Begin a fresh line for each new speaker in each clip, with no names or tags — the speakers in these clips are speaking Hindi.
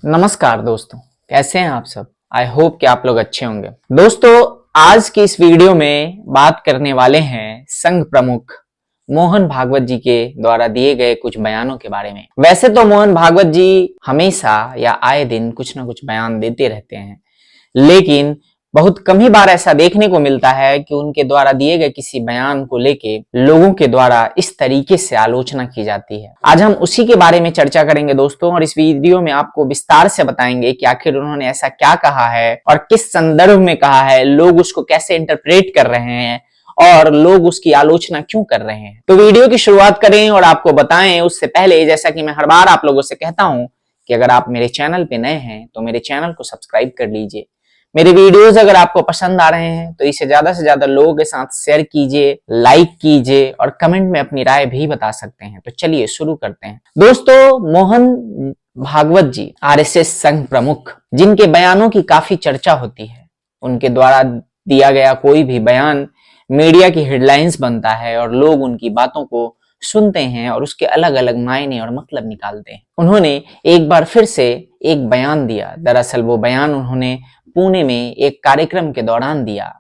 नमस्कार दोस्तों, कैसे हैं आप सब। आई होप कि आप लोग अच्छे होंगे। दोस्तों, आज की इस वीडियो में बात करने वाले हैं संघ प्रमुख मोहन भागवत जी के द्वारा दिए गए कुछ बयानों के बारे में। वैसे तो मोहन भागवत जी हमेशा या आए दिन कुछ ना कुछ बयान देते रहते हैं, लेकिन बहुत कम ही बार ऐसा देखने को मिलता है कि उनके द्वारा दिए गए किसी बयान को लेके लोगों के द्वारा इस तरीके से आलोचना की जाती है। आज हम उसी के बारे में चर्चा करेंगे दोस्तों, और इस वीडियो में आपको विस्तार से बताएंगे कि आखिर उन्होंने ऐसा क्या कहा है और किस संदर्भ में कहा है, लोग उसको कैसे इंटरप्रेट कर रहे हैं और लोग उसकी आलोचना क्यों कर रहे हैं। तो वीडियो की शुरुआत करें और आपको बताएं उससे पहले, जैसा कि मैं हर बार आप लोगों से कहता हूं कि अगर आप मेरे चैनल पे नए हैं तो मेरे चैनल को सब्सक्राइब कर लीजिए। मेरे वीडियोस अगर आपको पसंद आ रहे हैं तो इसे ज्यादा से ज्यादा लोगों के साथ शेयर कीजिए, लाइक कीजिए और कमेंट में अपनी राय भी बता सकते हैं। तो चलिए शुरू करते हैं। दोस्तों, मोहन भागवत जी आरएसएस संघ प्रमुख, जिनके बयानों की काफी चर्चा होती है, उनके द्वारा दिया गया कोई भी बयान मीडिया की हेडलाइंस बनता है और लोग उनकी बातों को सुनते हैं और उसके अलग अलग मायने और मतलब निकालते हैं। उन्होंने एक बार फिर से एक बयान दिया। दरअसल वो बयान उन्होंने पुणे में एक कार्यक्रम के दौरान दिया।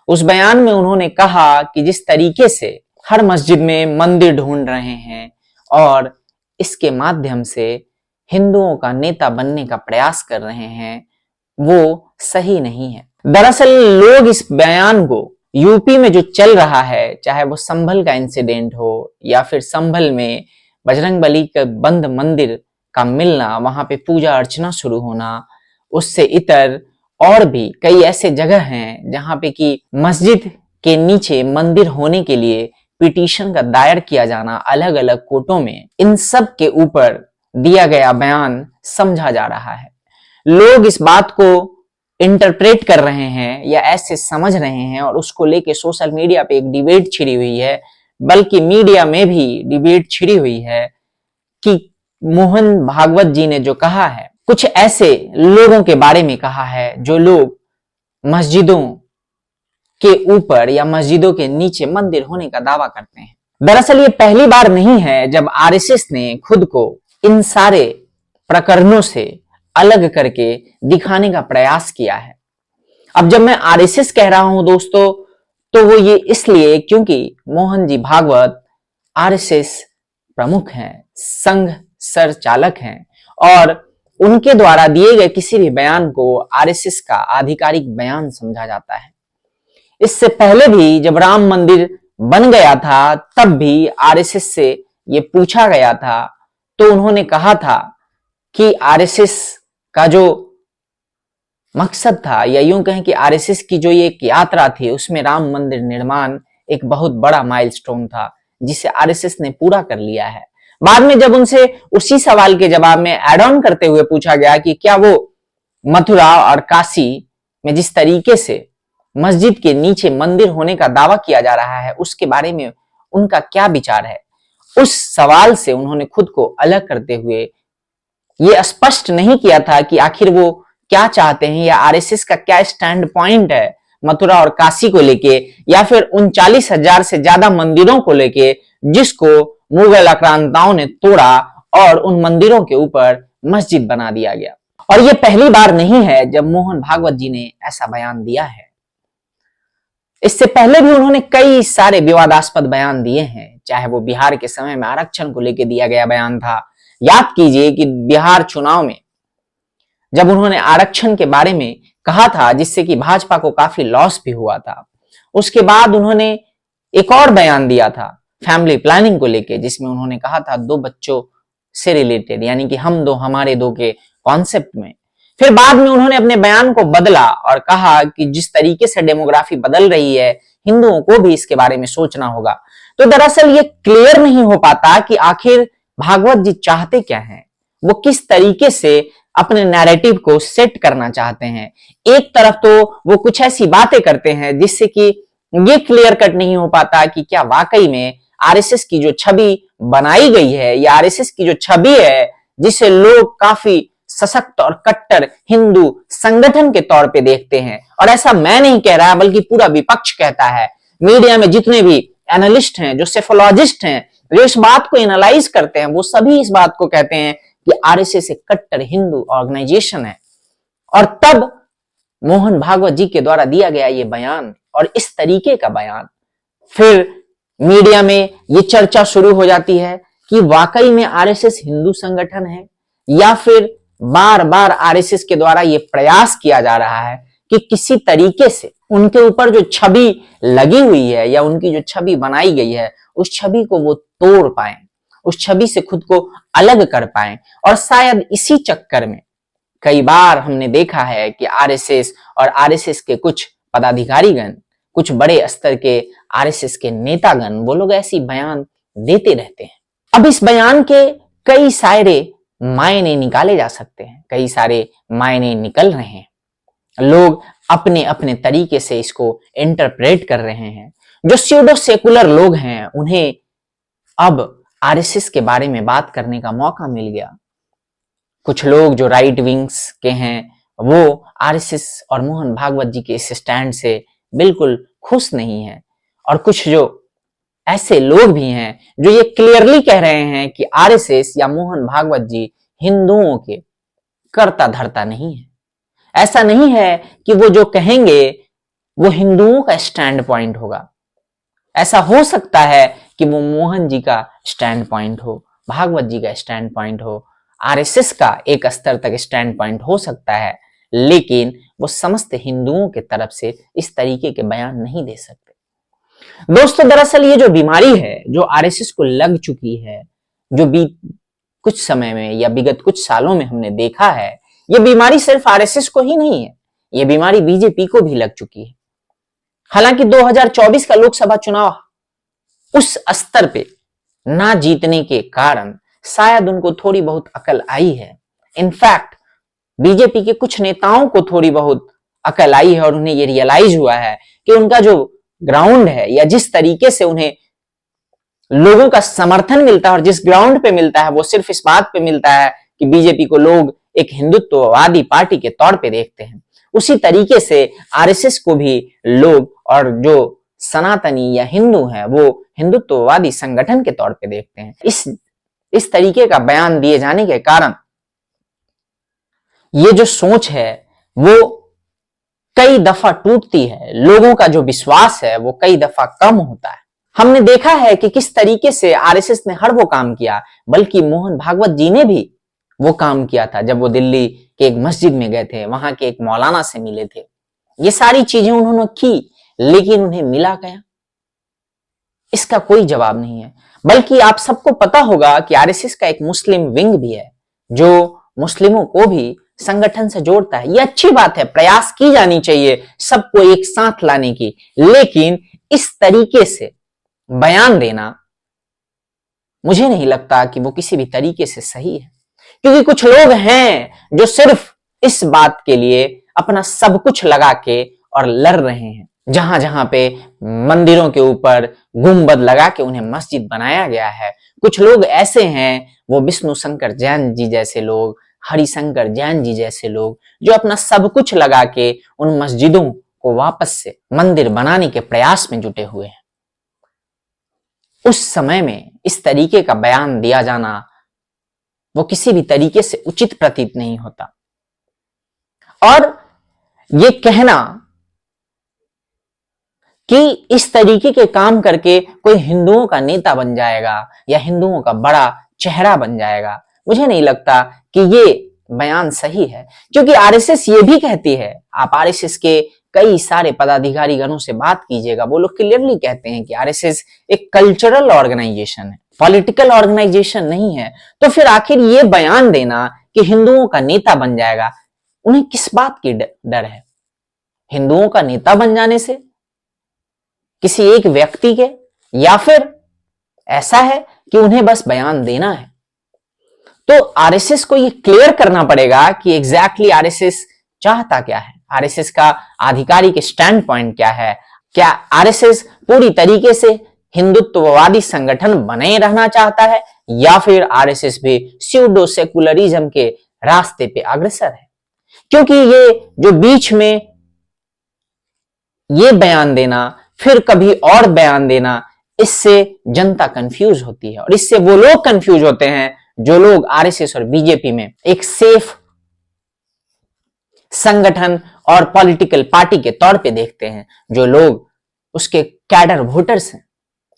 उस बयान में उन्होंने कहा कि जिस तरीके से हर मस्जिद में मंदिर ढूंढ रहे हैं और इसके माध्यम से हिंदुओं का नेता बनने का प्रयास कर रहे हैं, वो सही नहीं है। दरअसल लोग इस बयान को यूपी में जो चल रहा है, चाहे वो संभल का इंसिडेंट हो या फिर संभल में बजरंगबली के बंद मंदिर का मिलना, वहां पे पूजा अर्चना शुरू होना, उससे इतर और भी कई ऐसे जगह हैं जहां पे कि मस्जिद के नीचे मंदिर होने के लिए पिटीशन का दायर किया जाना अलग अलग कोर्टों में, इन सब के ऊपर दिया गया बयान समझा जा रहा है। लोग इस बात को इंटरप्रेट कर रहे हैं या ऐसे समझ रहे हैं और उसको लेके सोशल मीडिया पे एक डिबेट छिड़ी हुई है, बल्कि मीडिया में भी डिबेट छिड़ी हुई है कि मोहन भागवत जी ने जो कहा है, कुछ ऐसे लोगों के बारे में कहा है जो लोग मस्जिदों के ऊपर या मस्जिदों के नीचे मंदिर होने का दावा करते हैं। दरअसल ये पहली बार नहीं है जब आरएसएस ने खुद को इन सारे प्रकरणों से अलग करके दिखाने का प्रयास किया है। अब जब मैं आरएसएस कह रहा हूं दोस्तों, तो वो ये इसलिए क्योंकि मोहन जी भागवत आरएसएस प्रमुख हैं, संघ संचालक हैं और उनके द्वारा दिए गए किसी भी बयान को आरएसएस का आधिकारिक बयान समझा जाता है। इससे पहले भी जब राम मंदिर बन गया था, तब भी आरएसएस से ये पूछा गया था, तो उन्होंने कहा था कि आरएसएस का जो मकसद था, या यूं कहें कि आरएसएस की जो ये एक यात्रा थी, उसमें राम मंदिर निर्माण एक बहुत बड़ा माइलस्टोन था जिसे आरएसएस ने पूरा कर लिया है। बाद में जब उनसे उसी सवाल के जवाब में एड ऑन करते हुए पूछा गया कि क्या वो मथुरा और काशी में जिस तरीके से मस्जिद के नीचे मंदिर होने का दावा किया जा रहा है, उसके बारे में उनका क्या विचार है, उस सवाल से उन्होंने खुद को अलग करते हुए ये स्पष्ट नहीं किया था कि आखिर वो क्या चाहते हैं या आरएसएस का क्या स्टैंड पॉइंट है मथुरा और काशी को लेके, या फिर 39,000 से ज्यादा मंदिरों को लेके जिसको मुगल आक्रांताओं ने तोड़ा और उन मंदिरों के ऊपर मस्जिद बना दिया गया। और ये पहली बार नहीं है जब मोहन भागवत जी ने ऐसा बयान दिया है। इससे पहले भी उन्होंने कई सारे विवादास्पद बयान दिए हैं, चाहे वो बिहार के समय में आरक्षण को लेकर दिया गया बयान था। याद कीजिए कि बिहार चुनाव में जब उन्होंने आरक्षण के बारे में कहा था, जिससे कि भाजपा को काफी लॉस भी हुआ था, उसके बाद उन्होंने एक और बयान दिया था फैमिली प्लानिंग को लेके, जिसमें उन्होंने कहा था 2 बच्चों से रिलेटेड, यानी कि हम दो हमारे दो के कॉन्सेप्ट में। फिर बाद में उन्होंने अपने बयान को बदला और कहा कि जिस तरीके से डेमोग्राफी बदल रही है, हिंदुओं को भी इसके बारे में सोचना होगा। तो दरअसल ये क्लियर नहीं हो पाता कि आखिर भागवत जी चाहते क्या हैं, वो किस तरीके से अपने नैरेटिव को सेट करना चाहते हैं। एक तरफ तो वो कुछ ऐसी बातें करते हैं जिससे कि ये क्लियर कट नहीं हो पाता कि क्या वाकई में आरएसएस की जो छवि बनाई गई है या आरएसएस की जो छवि है, जिसे लोग काफी सशक्त और कट्टर हिंदू संगठन के तौर पे देखते हैं, और ऐसा मैं नहीं कह रहा बल्कि पूरा विपक्ष कहता है। मीडिया में जितने भी एनालिस्ट हैं, जो सेफोलॉजिस्ट हैं, जो इस बात को एनालाइज करते हैं, वो सभी इस बात को कहते हैं कि आरएसएस एक कट्टर हिंदू ऑर्गेनाइजेशन है। और तब मोहन भागवत जी के द्वारा दिया गया ये बयान और इस तरीके का बयान, फिर मीडिया में ये चर्चा शुरू हो जाती है कि वाकई में आरएसएस हिंदू संगठन है या फिर बार बार आरएसएस के द्वारा ये प्रयास किया जा रहा है कि किसी तरीके से उनके ऊपर जो छवि लगी हुई है या उनकी जो छवि बनाई गई है उस छवि को वो तोड़ पाए, उस छवि से खुद को अलग कर पाए। और शायद इसी चक्कर में कई बार हमने देखा है कि आरएसएस और आरएसएस के कुछ पदाधिकारीगण, कुछ बड़े स्तर के आरएसएस के नेतागण, वो लोग ऐसी बयान देते रहते हैं। अब इस बयान के कई सारे मायने निकाले जा सकते हैं, कई सारे मायने निकल रहे हैं, लोग अपने अपने तरीके से इसको इंटरप्रेट कर रहे हैं। जो स्यूडो सेकुलर लोग हैं उन्हें अब आरएसएस के बारे में बात करने का मौका मिल गया। कुछ लोग जो राइट विंग्स के हैं वो आरएसएस और मोहन भागवत जी के इस स्टैंड से बिल्कुल खुश नहीं है, और कुछ जो ऐसे लोग भी हैं जो ये क्लियरली कह रहे हैं कि आरएसएस या मोहन भागवत जी हिंदुओं के कर्ता धर्ता नहीं है। ऐसा नहीं है कि वो जो कहेंगे वो हिंदुओं का स्टैंड पॉइंट होगा। ऐसा हो सकता है कि वो मोहन जी का स्टैंड पॉइंट हो, भागवत जी का स्टैंड पॉइंट हो, आरएसएस का एक स्तर तक स्टैंड पॉइंट हो सकता है, लेकिन वो समस्त हिंदुओं के तरफ से इस तरीके के बयान नहीं दे सकते। दोस्तों, दरअसल ये जो बीमारी है जो आरएसएस को लग चुकी है, जो बीत कुछ समय में या विगत कुछ सालों में हमने देखा है, ये बीमारी सिर्फ आरएसएस को ही नहीं है, ये बीमारी बीजेपी को भी लग चुकी है। हालांकि 2024 का लोकसभा चुनाव उस स्तर पे ना जीतने के कारण शायद उनको थोड़ी बहुत अकल आई है। इनफैक्ट बीजेपी के कुछ नेताओं को थोड़ी बहुत अकल आई है और उन्हें ये रियलाइज हुआ है कि उनका जो ग्राउंड है या जिस तरीके से उन्हें लोगों का समर्थन मिलता है और जिस ग्राउंड पे मिलता है वो सिर्फ इस बात पे मिलता है कि बीजेपी को लोग एक हिंदुत्ववादी पार्टी के तौर पे देखते हैं, उसी तरीके से आरएसएस को भी लोग और जो सनातनी या हिंदू हैं वो हिंदुत्ववादी संगठन के तौर पे देखते हैं। इस तरीके का बयान दिए जाने के कारण ये जो सोच है वो कई दफा टूटती है, लोगों का जो विश्वास है वो कई दफा कम होता है। हमने देखा है कि किस तरीके से आरएसएस ने हर वो काम किया, बल्कि मोहन भागवत जी ने भी वो काम किया था जब वो दिल्ली के एक मस्जिद में गए थे, वहां के एक मौलाना से मिले थे। ये सारी चीजें उन्होंने की, लेकिन उन्हें मिला गया, इसका कोई जवाब नहीं है। बल्कि आप सबको पता होगा कि आरएसएस का एक मुस्लिम विंग भी है जो मुस्लिमों को भी संगठन से जोड़ता है। ये अच्छी बात है, प्रयास की जानी चाहिए सबको एक साथ लाने की, लेकिन इस तरीके से बयान देना मुझे नहीं लगता कि वो किसी भी तरीके से सही है। क्योंकि कुछ लोग हैं जो सिर्फ इस बात के लिए अपना सब कुछ लगा के और लड़ रहे हैं। जहां जहां पे मंदिरों के ऊपर गुंबद लगा के उन्हें मस्जिद बनाया गया है, कुछ लोग ऐसे हैं, वो विष्णु शंकर जैन जी जैसे लोग, हरिशंकर जैन जी जैसे लोग, जो अपना सब कुछ लगा के उन मस्जिदों को वापस से मंदिर बनाने के प्रयास में जुटे हुए हैं। उस समय में इस तरीके का बयान दिया जाना वो किसी भी तरीके से उचित प्रतीत नहीं होता। और ये कहना कि इस तरीके के काम करके कोई हिंदुओं का नेता बन जाएगा या हिंदुओं का बड़ा चेहरा बन जाएगा, मुझे नहीं लगता कि ये बयान सही है। क्योंकि आरएसएस ये भी कहती है, आप आरएसएस के कई सारे पदाधिकारी गणों से बात कीजिएगा, वो लोग क्लियरली कहते हैं कि आरएसएस एक कल्चरल ऑर्गेनाइजेशन है, पॉलिटिकल ऑर्गेनाइजेशन नहीं है। तो फिर आखिर ये बयान देना कि हिंदुओं का नेता बन जाएगा, उन्हें किस बात की डर है? हिंदुओं का नेता बन जाने से, किसी एक व्यक्ति के, या फिर ऐसा है कि उन्हें बस बयान देना है? तो आरएसएस को ये क्लियर करना पड़ेगा कि एग्जैक्टली आरएसएस चाहता क्या है, आरएसएस का आधिकारिक स्टैंड पॉइंट क्या है। क्या आरएसएस पूरी तरीके से हिंदुत्ववादी संगठन बने रहना चाहता है, या फिर आरएसएस भी स्यूडो सेकुलरिज्म के रास्ते पे अग्रसर है? क्योंकि ये जो बीच में ये बयान देना फिर कभी और बयान देना, इससे जनता कंफ्यूज होती है, और इससे वो लोग कंफ्यूज होते हैं जो लोग आरएसएस और बीजेपी में एक सेफ संगठन और पॉलिटिकल पार्टी के तौर पे देखते हैं, जो लोग उसके कैडर वोटर्स हैं,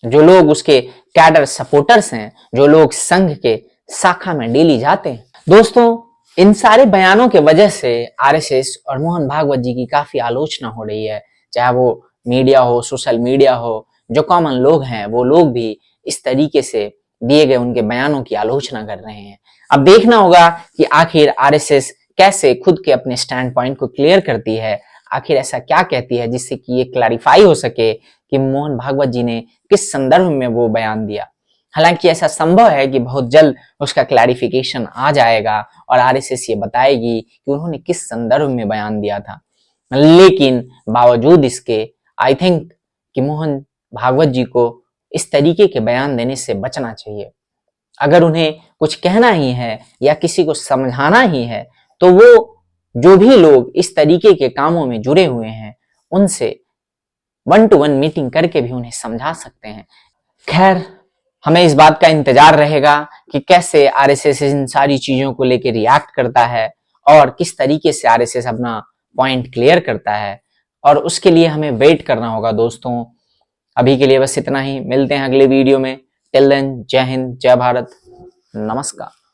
जो लोग उसके कैडर सपोर्टर्स हैं, जो लोग संघ के शाखा में डेली जाते हैं। दोस्तों, इन सारे बयानों के वजह से आरएसएस और मोहन भागवत जी की काफी आलोचना हो रही है, चाहे वो मीडिया हो, सोशल मीडिया हो, जो कॉमन लोग हैं वो लोग भी इस तरीके से दिए गए उनके बयानों की आलोचना कर रहे हैं। अब देखना होगा कि आखिर आरएसएस कैसे खुद के अपने स्टैंड पॉइंट को क्लियर करती है, आखिर ऐसा क्या कहती है जिससे कि ये क्लैरिफाई हो सके कि मोहन भागवत जी ने किस संदर्भ में वो बयान दिया। हालांकि ऐसा संभव है कि बहुत जल्द उसका क्लैरिफिकेशन आ जाएगा और आरएसएस ये बताएगी कि उन्होंने किस संदर्भ में बयान दिया था। लेकिन बावजूद इसके आई थिंक कि मोहन भागवत जी को इस तरीके के बयान देने से बचना चाहिए। अगर उन्हें कुछ कहना ही है या किसी को समझाना ही है तो वो जो भी लोग इस तरीके के कामों में जुड़े हुए हैं उनसे 1-to-1 मीटिंग करके भी उन्हें समझा सकते हैं। खैर, हमें इस बात का इंतजार रहेगा कि कैसे आरएसएस इन सारी चीजों को लेकर रिएक्ट करता है और किस तरीके से आरएसएस अपना पॉइंट क्लियर करता है, और उसके लिए हमें वेट करना होगा। दोस्तों, अभी के लिए बस इतना ही, मिलते हैं अगले वीडियो में। टिल देन, जय हिंद, जय भारत, नमस्कार।